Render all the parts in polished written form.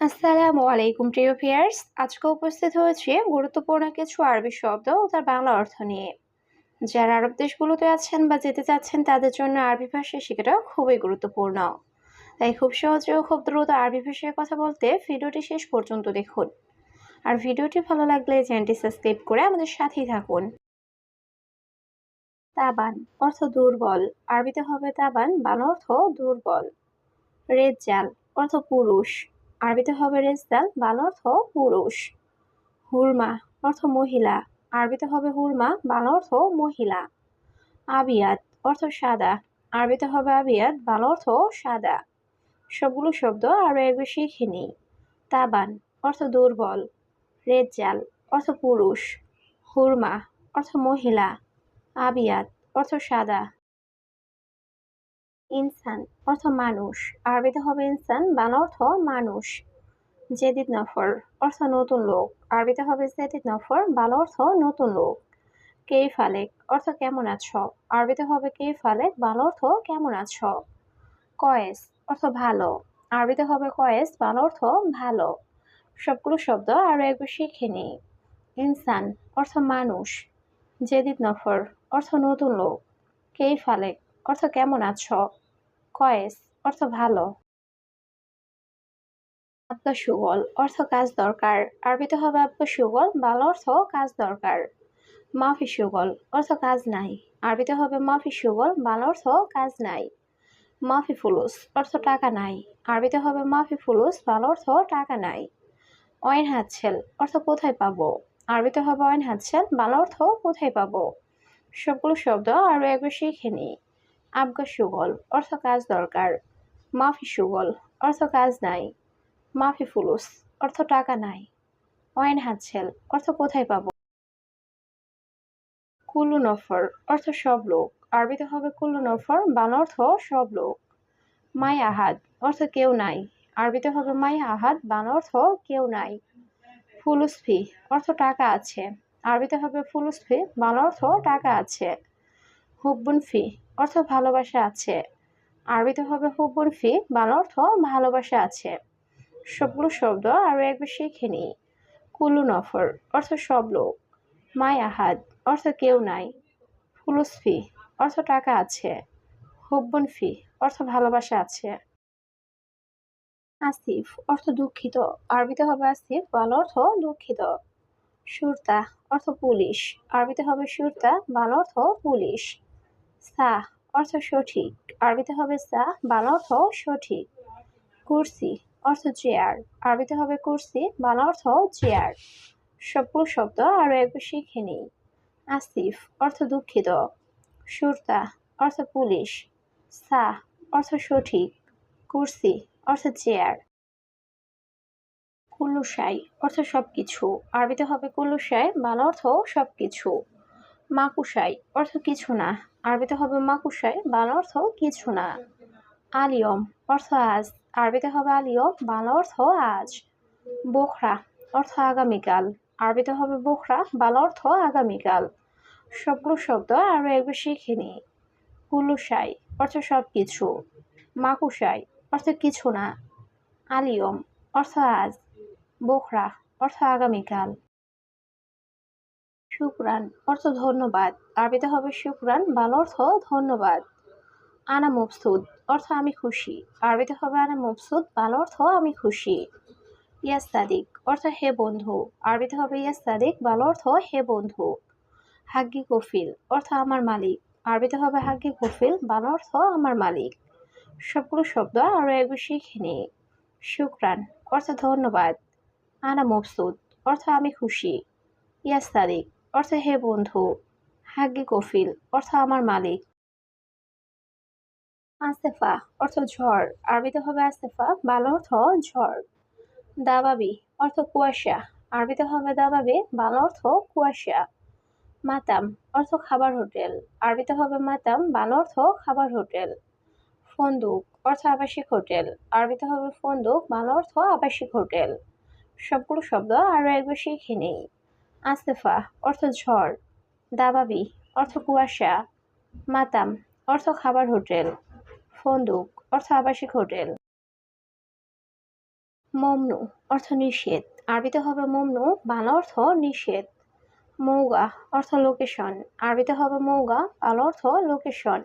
আসসালামু আলাইকুম প্রিয় ভিউয়ার্স, আজকে উপস্থিত হয়েছে গুরুত্বপূর্ণ কিছু আরবি শব্দ ও তার বাংলা অর্থ নিয়ে। যারা আরব দেশগুলোতে আছেন বা যেতে চাচ্ছেন তাদের জন্য আরবি ভাষা শেখাটা খুবই গুরুত্বপূর্ণ। তাই খুব সহজে ও খুব দ্রুত আরবি ভাষায় কথা বলতে ভিডিওটি শেষ পর্যন্ত দেখুন। আর ভিডিওটি ভালো লাগলে চ্যানেলটি সাবস্ক্রাইব করে আমাদের সাথেই থাকুন। তাবান অর্থ দুর্বল, আরবিতে হবে তাবান, বাংলা অর্থ দুর্বল। রেজ্জাল অর্থ পুরুষ, আরবিতে হবে রেজদাল, বাংলা অর্থ পুরুষ। হুরমা অর্থ মহিলা, আরবিতে হবে হুরমা, বাংলা অর্থ মহিলা। আবিয়াত অর্থ সাদা, আরবিতে হবে আবিয়াত, বাংলা অর্থ সাদা। সবগুলো শব্দ আরো একবার শিখে নিই। তাবান অর্থ দুর্বল, রেজ্জাল অর্থ পুরুষ, হুরমা অর্থ মহিলা, আবিয়াত অর্থ সাদা। ইনসান অর্থ মানুষ, আরবিতে হবে ইনসান, বাংলা অর্থ মানুষ। জেদিদ নফর অর্থ নতুন লোক, আরবিতে হবে জেদিদ নফর, বাংলা অর্থ নতুন লোক। কেইফ আলেক অর্থ কেমন আছো, আরবিতে হবে কেইফ আলেক, বাংলা অর্থ কেমন আছো। কয়েস অর্থ ভালো, আরবিতে হবে কয়েস, বাংলা অর্থ ভালো। সবগুলো শব্দ আরো একবার শিখে নিই। ইনসান অর্থ মানুষ, জেদিদ নফর অর্থ নতুন লোক, কেইফ আলেক অর্থ কেমন আছো, কয়েস অর্থ ভালো। আবগা সুগল অর্থ কাজ দরকার, আরবিতে হবে আবগা সুগল, বাংলা অর্থ কাজ দরকার। মাফি সুগল অর্থ কাজ নাই, আরবিতে হবে মাফি সুগল, বাংলা অর্থ কাজ নাই। মাফি ফুলুস অর্থ টাকা নাই, আরবিতে হবে মাফি ফুলুস, বাংলা অর্থ টাকা নাই। অয়েন হাতছেল অর্থ কোথায় পাবো, আরবিতে হবে অয়েন হাতছেল, বাংলা অর্থ কোথায় পাবো। সবগুলো শব্দ আরো একবার শিখে নিই। আবগা সুগল অর্থ কাজ দরকার, মাফি সুগল অর্থ কাজ নাই, মাফি ফুলুস অর্থ টাকা নাই, অয়েন হাতছেল অর্থ কোথায় পাবো। কুল্লু নফর অর্থ সব লোক, আরবিতে হবে কুল্লু নফর, বাংলা অর্থ সব লোক। মাই আহাদ অর্থ কেউ নাই, আরবিতে হবে মাই আহাদ, বাংলা অর্থ কেউ নাই। ফুলুসফি অর্থ টাকা আছে, আরবিতে হবে ফুলুসফি, বাংলা অর্থ টাকা আছে। হুব্বুন ফি অর্থ ভালোবাসা আছে, আরবিতে হবে হুব্বুন ফি, বাংলা অর্থ ভালোবাসা আছে। সবগুলো শব্দ আরো একবার শিখে নিই। কুল্লু নফর অর্থ সব লোক, মাই আহাদ অর্থ কেউ নাই, ফুলুসফি অর্থ টাকা আছে, হুব্বুন ফি অর্থ ভালোবাসা আছে। আসিফ অর্থ দুঃখিত, আরবিতে হবে আসিফ, বাংলা অর্থ দুঃখিত। সুরতা অর্থ পুলিশ, আরবিতে হবে সুরতা, বাংলা অর্থ পুলিশ। সাহ অর্থ সঠিক, আরবিতে হবে সাহ, বাংলা অর্থ সঠিক। কুরসি অর্থ চেয়ার, আরবিতে হবে কুরসি, বাংলা অর্থ চেয়ার। সবগুলো শব্দ আরো একবার শিখে নিই। আসিফ অর্থ দুঃখিত, সুরতা অর্থ পুলিশ, সাহ অর্থ সঠিক, কুরসি অর্থ চেয়ার। কুল্লুশাই অর্থ সবকিছু, আরবিতে হবে কুল্লুশাই, বাংলা অর্থ সবকিছু। মাকুশাই অর্থ কিছু না, আরবিতে হবে মাকুশাই, বাংলা অর্থ কিছু না। আলিয়ম অর্থ আজ, আরবিতে হবে আলিয়ম, বাংলা অর্থ আজ। বোখরা অর্থ আগামীকাল, আরবিতে হবে বোখরা, বাংলা অর্থ আগামীকাল। সবগুলো শব্দ আরো একবার শিখে নিই। কুল্লুশাই অর্থ সবকিছু, মাকুশাই অর্থ কিছু না, আলিয়ম অর্থ আজ, বোখরা অর্থ আগামীকাল। শুকরান অর্থ ধন্যবাদ, আরবিতে হবে শুকরান, বাংলা অর্থ ধন্যবাদ। আনা মবসুদ অর্থ আমি খুশি, আরবিতে হবে আনা মবসুদ, বাংলা অর্থ আমি খুশি। ইয়াস সাদিক অর্থ হে বন্ধু, আরবিতে হবে ইয়াস সাদিক, বাংলা অর্থ হে বন্ধু। হাগ্গি কফিল অর্থ আমার মালিক, আরবিতে হবে হাগ্গি কফিল, বাংলা অর্থ আমার মালিক। সবগুলো শব্দ আরো একবার শিখে নিই। শুকরান অর্থ ধন্যবাদ, আনা মবসুদ অর্থ আমি খুশি, ইয়াস সাদিক অর্থ হে বন্ধু, হাগ্গি কফিল অর্থ আমার মালিক। আসেফা অর্থ ঝড়, আরবিতে হবে আসেফা, বাংলা অর্থ ঝড়। দাবাবি অর্থ কুয়াশা, আরবিতে হবে দাবাবি, বাংলা অর্থ কুয়াশা। মাতাম অর্থ খাবার হোটেল, আরবিতে হবে মাতাম, বাংলা অর্থ খাবার হোটেল। ফন্দুক অর্থ আবাসিক হোটেল, আরবিতে হবে ফন্দুক, বাংলা অর্থ আবাসিক হোটেল। সবগুলো শব্দ আরো একবার শিখে নিই। আসেফা অর্থ ঝড়, দাবাবি অর্থ কুয়াশা, মাতাম অর্থ খাবার হোটেল, ফন্দুক অর্থ আবাসিক হোটেল। মমনু অর্থ নিষেধ, আরবিতে হবে মমনু, বাংলা অর্থ নিষেধ। মৌগা অর্থ লোকেশন, আরবিতে হবে মৌগা, বাংলা অর্থ লোকেশন।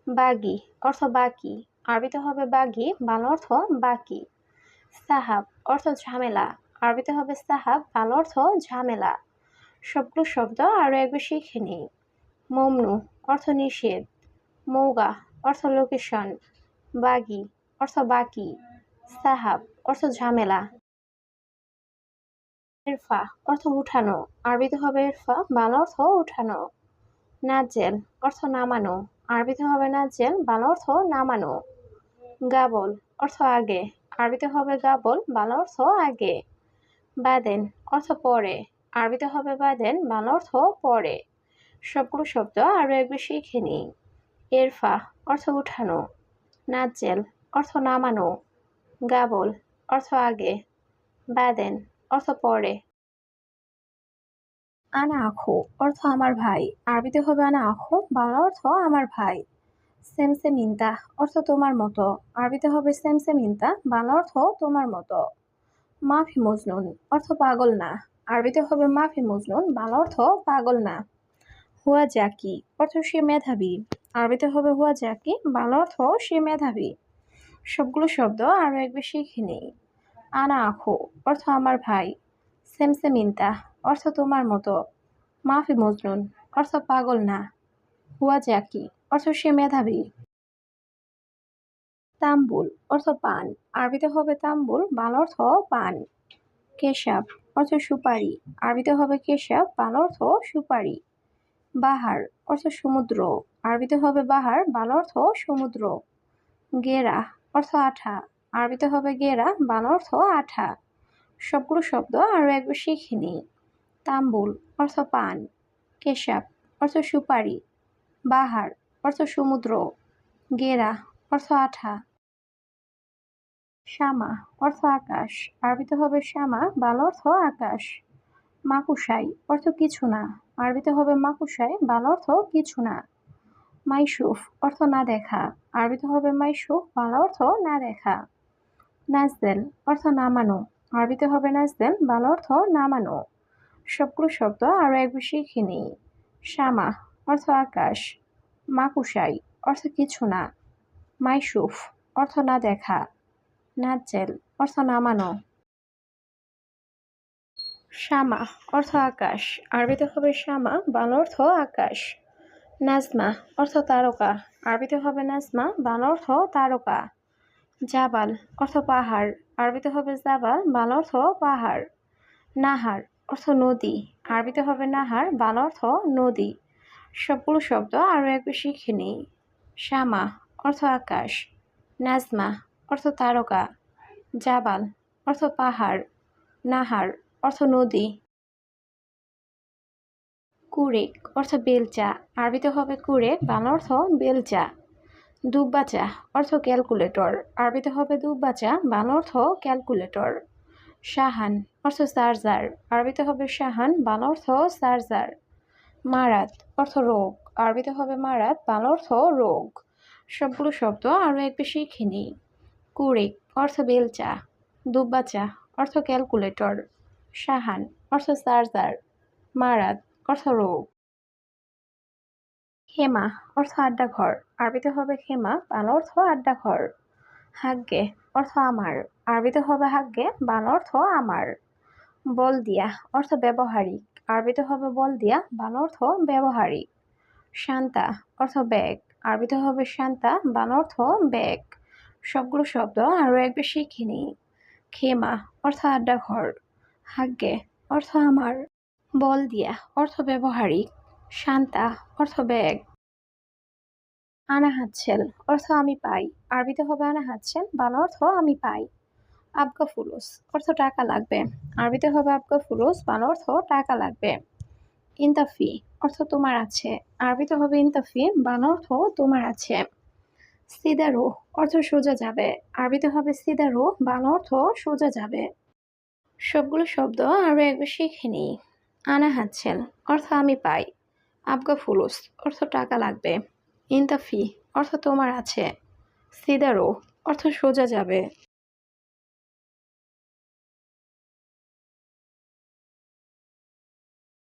বাগি অর্থ বাকি, আরবিতে হবে বাগি, বাংলা অর্থ বাকি। সাহাব অর্থ ঝামেলা, আরবিতে হবে সাহাব, বাংলা অর্থ ঝামেলা। সবগুলো শব্দ আরও একবার শিখে নিই। মমনু অর্থ নিষেধ, মৌগা অর্থ লোকেশন, বাগি অর্থ বাকি, সাহাব অর্থ ঝামেলা। ইরফা অর্থ উঠানো, আরবিতে হবে ইরফা, বাংলা অর্থ উঠানো। নাজেল অর্থ নামানো, আরবিতে হবে নাজেল, বাংলা অর্থ নামানো। গাবল অর্থ আগে, আরবিতে হবে গাবল, বাংলা অর্থ আগে। বাদেন অর্থ পরে, আরবিতে হবে বাদেন, বাংলা অর্থ পরে। সবগুলো শব্দ আরও একবার শিখে নিই। ইরফা অর্থ উঠানো, নাজেল অর্থ নামানো, গাবল অর্থ আগে, বাদেন অর্থ পরে। আনা আখু অর্থ আমার ভাই, আরবিতে হবে আনা আখু, বাংলা অর্থ আমার ভাই। সেমসেমিন্তা অর্থ তোমার মতো, আরবিতে হবে সেমসেমিন্তা, বাংলা অর্থ তোমার মতো। মাফি মজনুন অর্থ পাগল না, আরবিতে হবে মাফি মজনুন, বাংলা অর্থ পাগল না। হুয়া জাকি অর্থ সে মেধাবী, আরবিতে হবে হুয়া জাকি, বাংলা অর্থ সে মেধাবী। সবগুলো শব্দ আরও একবার শিখে নিই। আনা আখু অর্থ আমার ভাই, সেমসেমিন্তা অর্থ তোমার মতো, মাফি মজনুন অর্থ পাগল না, হুয়া জাকি অর্থ সে মেধাবী। তাম্বুল অর্থ পান, আরবিতে হবে তাম্বুল, বাংলা অর্থ পান। কেশাব অর্থ সুপারি, আরবিতে হবে কেশাব, বাংলা অর্থ সুপারি। বাহার অর্থ সমুদ্র, আরবিতে হবে বাহার, বাংলা অর্থ সমুদ্র। গেরা অর্থ আঠা, আরবিতে হবে গেরা, বাংলা অর্থ আঠা। সবগুলো শব্দ আরও একবার শিখে নিই। তাম্বুল অর্থ পান, কেশাব অর্থ সুপারি, বাহার অর্থ সমুদ্র, গেরা অর্থ আঠা। শামা অর্থ আকাশ, আরবিতে হবে শামা, বাংলা অর্থ আকাশ। মাকুসাই অর্থ কিছু না, আরবিতে হবে মাকুসাই, বাংলা অর্থ কিছু না। মাইসুফ অর্থ না দেখা, আরবিতে হবে মাইসুফ, বাংলা অর্থ না দেখা। নাজদেল অর্থ নামানো, আরবিতে হবে নাজদেল, বাংলা অর্থ নামানো। সবগুলো শব্দ আরও একবার শিখে নিই। শামা অর্থ আকাশ, মাকুসাই অর্থ কিছু না, মাইসুফ অর্থ না দেখা, নাজেল অর্থ নামানো। শামা অর্থ আকাশ, আরবিতে হবে শামা, বাংলা অর্থ আকাশ। নাজমা অর্থ তারকা, আরবিতে হবে নাজমা, বাংলা অর্থ তারকা। জাবাল অর্থ পাহাড়, আরবিতে হবে জাবাল, বাংলা অর্থ পাহাড়। নাহার অর্থ নদী, আরবিতে হবে নাহার, বাংলা অর্থ নদী। সবগুলো শব্দ আরও একবার শিখে নিই। শামা অর্থ আকাশ, নাজমা অর্থ তারকা, জাবাল অর্থ পাহাড়, নাহার অর্থ নদী। কুরেক অর্থ বেলচা, আরবিতে হবে কুরেক, বাংলা অর্থ বেলচা। দুব্বাচা অর্থ ক্যালকুলেটর, আরবিতে হবে দুব্বাচা, বাংলা অর্থ ক্যালকুলেটর। শাহান অর্থ চার্জার, আরবিতে হবে শাহান, বাংলা অর্থ চার্জার। মারাত অর্থ রোগ, আরবিতে হবে মারাত, বাংলা অর্থ রোগ। সবগুলো শব্দ আরও একবার শিখে নিই। কুরেক অর্থ বেলচা, দুব্বাচা অর্থ ক্যালকুলেটর, শাহান অর্থ চার্জার, মারাত অর্থ রোগ। খেমা অর্থ আড্ডাঘর, আরবিতে হবে খেমা, বাংলা অর্থ আড্ডাঘর। হাগ্গে অর্থ আমার, আরবিতে হবে হাগ্গে, বাংলা অর্থ আমার। বলদিয়া অর্থ ব্যবহারিক, আরবিতে হবে বলদিয়া, বাংলা অর্থ ব্যবহারিক। শান্তা অর্থ ব্যাগ, আরবিতে হবে শান্তা, বাংলা অর্থ ব্যাগ। সবগুলো শব্দ আরও একবার শিখে নিই। খেমা অর্থ আড্ডাঘর, হাগ্গে অর্থ আমার, বলদিয়া অর্থ ব্যবহারিক, শান্তা অর্থ ব্যাগ। আনা হাতছেল অর্থ আমি পাই, আরবিতে হবে আনা হাতছেল, বাংলা অর্থ আমি পাই। আবগা ফুলুস অর্থ টাকা লাগবে, আরবিতে হবে আবগা ফুলুস, বাংলা অর্থ টাকা লাগবে। ইন্তাফি অর্থ তোমার আছে, আরবিতে হবে ইন্তাফি, বাংলা অর্থ তোমার আছে। সিদারু অর্থ সোজা যাবে, আরবিতে হবে সিদারু, বাংলা অর্থ সোজা যাবে। সবগুলো শব্দ আরও একবার শিখে নিই। আনা হাতছেল অর্থ আমি পাই, আবগা ফুলুস অর্থ টাকা লাগবে, ইন্তাফি অর্থ তোমার আছে, সিদারু অর্থ সোজা যাবে।